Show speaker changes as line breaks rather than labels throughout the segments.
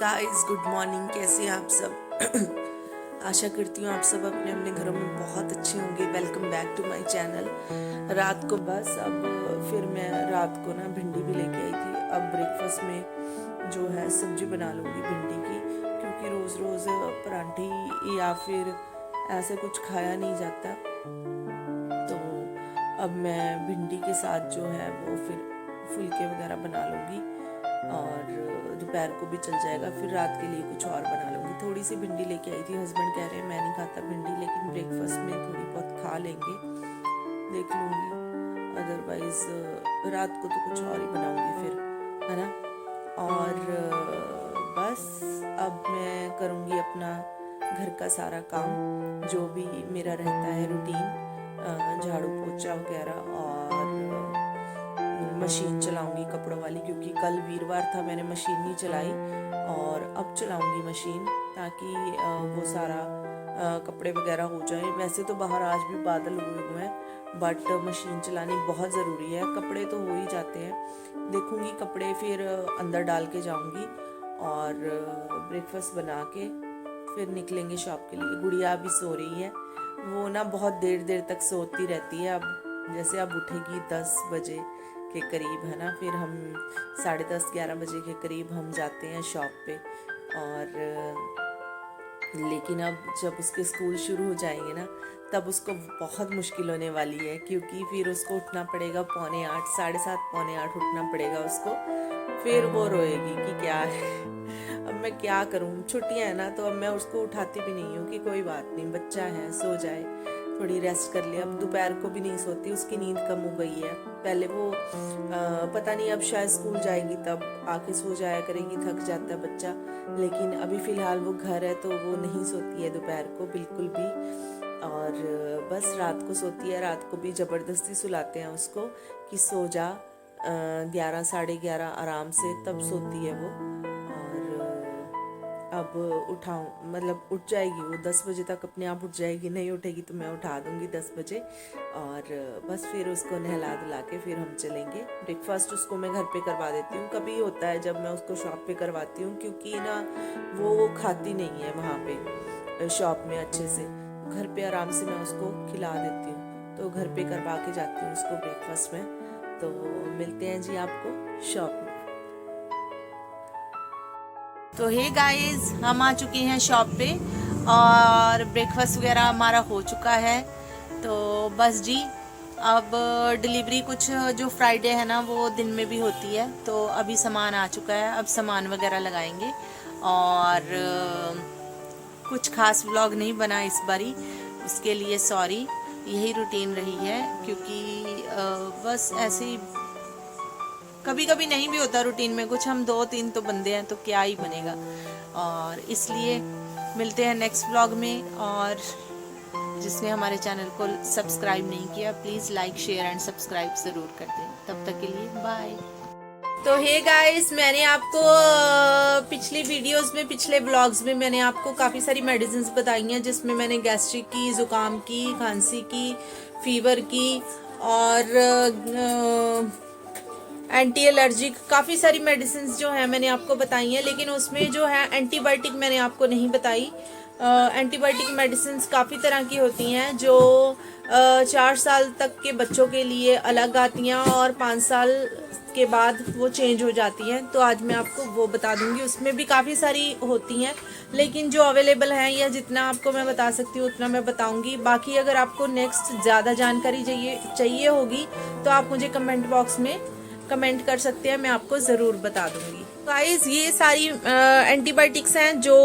Guys, good morning. कैसे हैं आप सब? आशा करती हूँ आप सब अपने अपने घरों में बहुत अच्छे होंगे। Welcome back to my channel. रात को बस अब फिर मैं रात को ना भिंडी भी लेके आई थी। अब ब्रेकफास्ट में जो है सब्जी बना लूँगी भिंडी की, क्योंकि रोज़ रोज़ परांठी या फिर ऐसे कुछ खाया नहीं जाता। तो अब मैं भिंडी के साथ जो है वो फिर फुलके वगैरह बना लूँगी और दोपहर को भी चल जाएगा। फिर रात के लिए कुछ और बना लूँगी। थोड़ी सी भिंडी लेके आई थी। हस्बैंड कह रहे हैं मैं नहीं खाता भिंडी, लेकिन ब्रेकफास्ट में थोड़ी बहुत खा लेंगे, देख लूँगी। अदरवाइज रात को तो कुछ और ही बनाऊँगी फिर, है ना। और बस अब मैं करूँगी अपना घर का सारा काम जो भी मेरा रहता है रूटीन, झाड़ू पोछा वगैरह, और मशीन चलाऊंगी कपड़ों वाली, क्योंकि कल वीरवार था मैंने मशीन नहीं चलाई और अब चलाऊंगी मशीन, ताकि वो सारा कपड़े वगैरह हो जाए। वैसे तो बाहर आज भी बादल हुए हुए हैं, बट मशीन चलानी बहुत ज़रूरी है। कपड़े तो हो ही जाते हैं। देखूंगी कपड़े फिर अंदर डाल के जाऊंगी और ब्रेकफास्ट बना के फिर निकलेंगे शॉप के लिए। गुड़िया भी सो रही है, वो ना बहुत देर देर तक सोती रहती है। अब जैसे अब उठेगी 10 बजे के करीब, है ना। फिर हम 10:30-11 बजे के करीब हम जाते हैं शॉप पे। और लेकिन अब जब उसके स्कूल शुरू हो जाएंगे ना, तब उसको बहुत मुश्किल होने वाली है, क्योंकि फिर उसको उठना पड़ेगा 7:45, 7:30, 7:45 उठना पड़ेगा उसको। फिर वो रोएगी कि क्या है। अब मैं क्या करूँ, छुट्टियाँ हैं ना, तो अब मैं उसको उठाती भी नहीं हूँ कि कोई बात नहीं, बच्चा है, सो जाए, थोड़ी रेस्ट कर ले। अब दोपहर को भी नहीं सोती, उसकी नींद कम हो गई है। पहले वो पता नहीं, अब शायद स्कूल जाएगी तब आके सो जाया करेगी, थक जाता है बच्चा। लेकिन अभी फिलहाल वो घर है तो वो नहीं सोती है दोपहर को बिल्कुल भी, और बस रात को सोती है। रात को भी ज़बरदस्ती सुलाते हैं उसको कि सो जा, 11 11:30 आराम से, तब सोती है वो। अब उठाऊं, मतलब उठ जाएगी वो 10 बजे तक, अपने आप उठ जाएगी। नहीं उठेगी तो मैं उठा दूंगी 10 बजे, और बस फिर उसको नहला धुला के फिर हम चलेंगे। ब्रेकफास्ट उसको मैं घर पे करवा देती हूँ। कभी होता है जब मैं उसको शॉप पे करवाती हूँ, क्योंकि ना वो खाती नहीं है वहाँ पे शॉप में अच्छे से। घर पे आराम से मैं उसको खिला देती हूँ, तो घर पे करवा के जाती हूँ उसको ब्रेकफास्ट में। तो मिलते हैं जी आपको शॉप में। तो हे गाइस, हम आ चुके हैं शॉप पे और ब्रेकफास्ट वगैरह हमारा हो चुका है। तो बस जी, अब डिलीवरी कुछ जो फ्राइडे है ना, वो दिन में भी होती है। तो अभी सामान आ चुका है, अब सामान वगैरह लगाएंगे। और कुछ खास व्लॉग नहीं बना इस बारी, उसके लिए सॉरी। यही रूटीन रही है, क्योंकि बस ऐसे ही कभी कभी नहीं भी होता रूटीन में कुछ। हम 2-3 तो बंदे हैं, तो क्या ही बनेगा। और इसलिए मिलते हैं नेक्स्ट व्लॉग में। और जिसने हमारे चैनल को सब्सक्राइब नहीं किया, please like, share and subscribe ज़रूर कर दें। तब तक के लिए बाय। तो हे गाइस, मैंने आपको पिछली वीडियोस में, पिछले व्लॉग्स में मैंने आपको काफ़ी सारी मेडिसिन बताई हैं, जिसमें मैंने गैस्ट्रिक की, ज़ुकाम की, खांसी की, फीवर की और एंटी एलर्जिक, काफ़ी सारी मेडिसिन जो है मैंने आपको बताई हैं। लेकिन उसमें जो है एंटीबायोटिक मैंने आपको नहीं बताई। एंटीबायोटिक मेडिसिन काफ़ी तरह की होती हैं, जो 4 साल तक के बच्चों के लिए अलग आती हैं और 5 साल के बाद वो चेंज हो जाती हैं। तो आज मैं आपको वो बता दूंगी। उसमें भी काफ़ी सारी होती हैं, लेकिन जो अवेलेबल हैं या जितना आपको मैं बता सकती हूँ उतना मैं बताऊंगी। बाकी अगर आपको नेक्स्ट ज़्यादा जानकारी चाहिए होगी तो आप मुझे कमेंट बॉक्स में कमेंट कर सकते हैं, मैं आपको ज़रूर बता दूंगी। गाइस, ये सारी एंटीबायोटिक्स हैं जो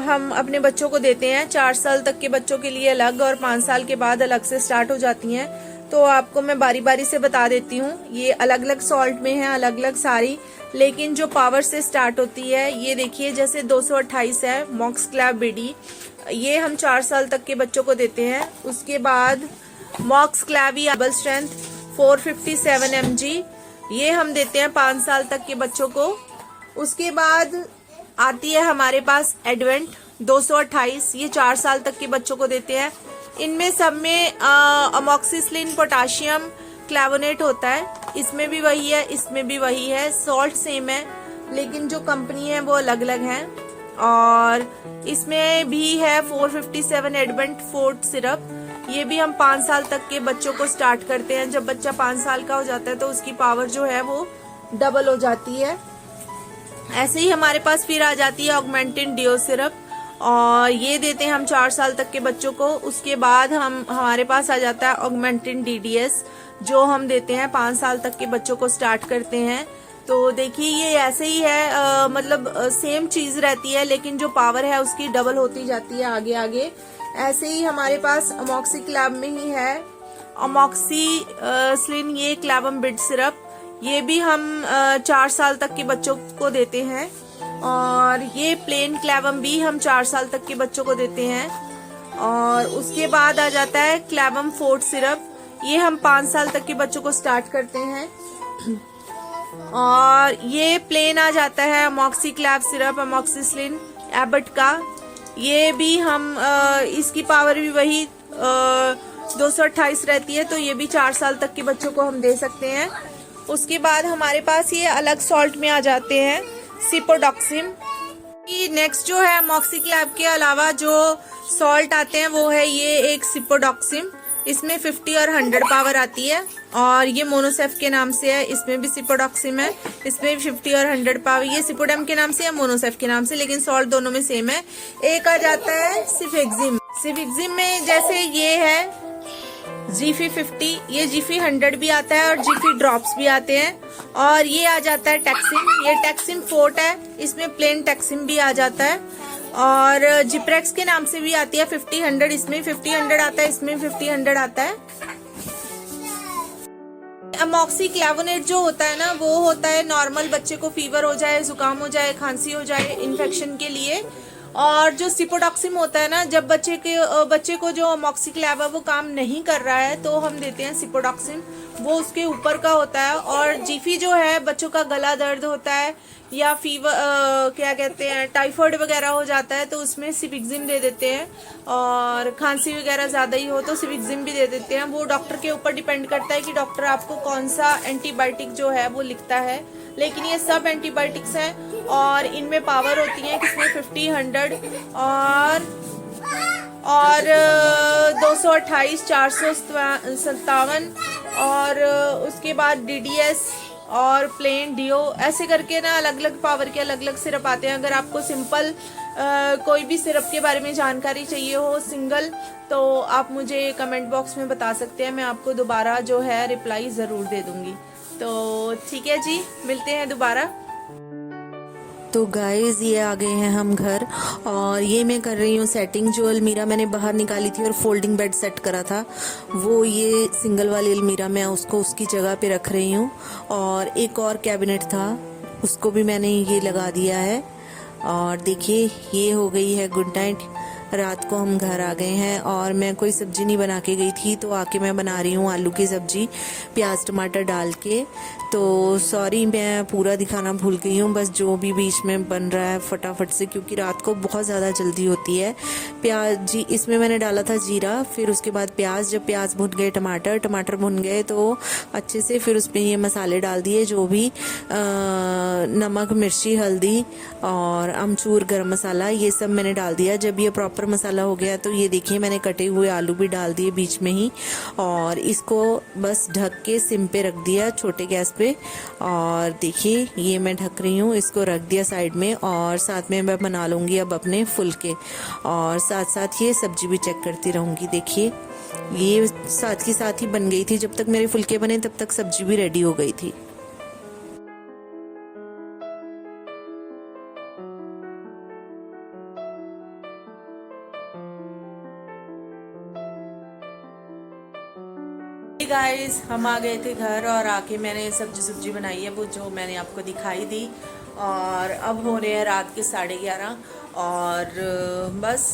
हम अपने बच्चों को देते हैं। 4 साल तक के बच्चों के लिए अलग और 5 साल के बाद अलग से स्टार्ट हो जाती हैं। तो आपको मैं बारी बारी से बता देती हूँ। ये अलग अलग सॉल्ट में है, अलग अलग सारी, लेकिन जो पावर से स्टार्ट होती है, ये देखिए जैसे 228 है मॉक्सक्लैविडी, ये हम 4 साल तक के बच्चों को देते हैं। उसके बाद मॉक्सक्लैवी डबल स्ट्रेंथ 457 mg, ये हम देते हैं 5 साल तक के बच्चों को। उसके बाद आती है हमारे पास एडवेंट 228, ये 4 साल तक के बच्चों को देते हैं। इनमें सब में अमोक्सिसिलिन, पोटाशियम, क्लेवोनेट होता है। इसमें भी वही है, इसमें भी वही है, सॉल्ट सेम है। लेकिन जो कंपनी है वो अलग अलग है। और इसमें भी है 457 एडवेंट फोर्ट सिरप। ये भी हम 5 साल तक के बच्चों को स्टार्ट करते हैं। जब बच्चा 5 साल का हो जाता है तो उसकी पावर जो है वो डबल हो जाती है। ऐसे ही हमारे पास फिर आ जाती है ऑगमेंटिन डिओ सिरप, और ये देते हैं हम 4 साल तक के बच्चों को। उसके बाद हमारे पास आ जाता है ऑगमेंटिन डीडीएस, जो हम देते हैं 5 साल तक के बच्चों को स्टार्ट करते हैं। तो देखिए ये ऐसे ही है, मतलब सेम चीज रहती है, लेकिन जो पावर है उसकी डबल होती जाती है आगे आगे। ऐसे ही हमारे पास अमोक्सिक्लैब में ही है अमोक्सिसिलिन, ये क्लैबम बिड सिरप। ये भी हम 4 साल तक के बच्चों को देते हैं। और ये प्लेन क्लैबम भी हम 4 साल तक के बच्चों को देते हैं। और उसके बाद आ जाता है क्लैबम फोर्ट सिरप, ये हम 5 साल तक के बच्चों को स्टार्ट करते हैं। और ये प्लेन आ जाता है अमोक्सिक्लैब सिरप, अमोक्सिसिलिन एबट का। ये भी हम इसकी पावर भी वही 228 रहती है, तो ये भी 4 साल तक के बच्चों को हम दे सकते हैं। उसके बाद हमारे पास ये अलग सॉल्ट में आ जाते हैं सिपोडॉक्सिम। नेक्स्ट जो है अमोक्सिक्लैब के अलावा जो सॉल्ट आते हैं वो है ये एक सिपोडॉक्सिम। इसमें 50 और 100 पावर आती है, और ये मोनोसेफ के नाम से है। इसमें भी सिपोडॉक्सिम है, इसमें भी 50 और 100 पावर। ये सिपोडम के नाम से या मोनोसेफ के नाम से, लेकिन सॉल्ट दोनों में सेम है। एक आ जाता है सिफेक्सिम। सिफेक्सिम में जैसे ये है जीफी 50, ये जीफी 100 भी आता है, और जीफी ड्रॉप्स भी आते हैं। और ये आ जाता है टैक्सिम, ये टैक्सिम फोर्ट है, इसमें प्लेन टैक्सिम भी आ जाता है। और जिप्रेक्स के नाम से भी आती है 50-100, इसमें 50-100 आता है, इसमें 50-100 आता है। अमोक्सिक्लैवोनेट जो होता है ना, वो होता है नॉर्मल बच्चे को फीवर हो जाए, जुकाम हो जाए, खांसी हो जाए, इन्फेक्शन के लिए। और जो सिपोडॉक्सिम होता है ना, जब बच्चे को जो अमोक्सिक्लैव है वो काम नहीं कर रहा है तो हम देते हैं सिपोडॉक्सिम, वो उसके ऊपर का होता है। और जीफी जो है बच्चों का गला दर्द होता है या फीवर क्या कहते हैं टाइफाइड वगैरह हो जाता है तो उसमें सिफिक्सिम दे देते हैं। और खांसी वगैरह ज़्यादा ही हो तो सिफिक्सिम भी दे देते हैं। वो डॉक्टर के ऊपर डिपेंड करता है कि डॉक्टर आपको कौन सा एंटीबायोटिक जो है वो लिखता है। लेकिन ये सब एंटीबायोटिक्स हैं और इनमें पावर होती है किसमें 50-100 और 228, 457 और उसके बाद डीडीएस और प्लेन डीओ, ऐसे करके ना अलग अलग पावर के अलग अलग सिरप आते हैं। अगर आपको सिंपल कोई भी सिरप के बारे में जानकारी चाहिए हो सिंगल, तो आप मुझे कमेंट बॉक्स में बता सकते हैं, मैं आपको दोबारा जो है रिप्लाई ज़रूर दे दूँगी। तो ठीक है जी, मिलते हैं दोबारा।
तो गाइस ये आ गए हैं हम घर, और ये मैं कर रही हूँ सेटिंग। जो अलमीरा मैंने बाहर निकाली थी और फोल्डिंग बेड सेट करा था, वो ये सिंगल वाली अलमीरा मैं उसको उसकी जगह पे रख रही हूँ। और एक और कैबिनेट था उसको भी मैंने ये लगा दिया है। और देखिए ये हो गई है गुड नाइट। रात को हम घर आ गए हैं और मैं कोई सब्जी नहीं बना के गई थी, तो आके मैं बना रही हूँ आलू की सब्जी प्याज टमाटर डाल के। तो सॉरी मैं पूरा दिखाना भूल गई हूँ, बस जो भी बीच में बन रहा है फटाफट से, क्योंकि रात को बहुत ज़्यादा जल्दी होती है। प्याज जी इसमें मैंने डाला था जीरा, फिर उसके बाद प्याज, जब प्याज भुन गए टमाटर भुन गए तो अच्छे से फिर उसमें ये मसाले डाल दिए, जो भी नमक मिर्ची हल्दी और अमचूर गरम मसाला ये सब मैंने डाल दिया। जब ये प्रॉपर मसाला हो गया तो ये देखिए मैंने कटे हुए आलू भी डाल दिए बीच में ही, और इसको बस ढक के सिम पे रख दिया छोटे गैस पे। और देखिए ये मैं ढक रही हूँ, इसको रख दिया साइड में, और साथ में मैं बना लूँगी अब अपने फुलके, और साथ साथ ये सब्जी भी चेक करती रहूँगी। देखिए ये साथ ही बन गई थी, जब तक मेरे फुलके बने तब तक सब्जी भी रेडी हो गई थी।
गाइस हम आ गए थे घर, और आके मैंने सब्जी बनाई है वो जो मैंने आपको दिखाई दी। और अब हो रहे हैं रात के 11:30 और बस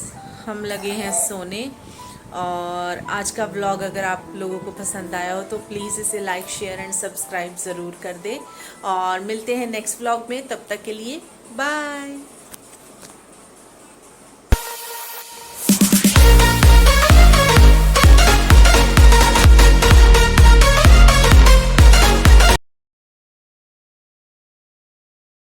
हम लगे हैं सोने। और आज का ब्लॉग अगर आप लोगों को पसंद आया हो तो प्लीज़ इसे लाइक शेयर एंड सब्सक्राइब ज़रूर कर दें, और मिलते हैं नेक्स्ट ब्लॉग में। तब तक के लिए बाय।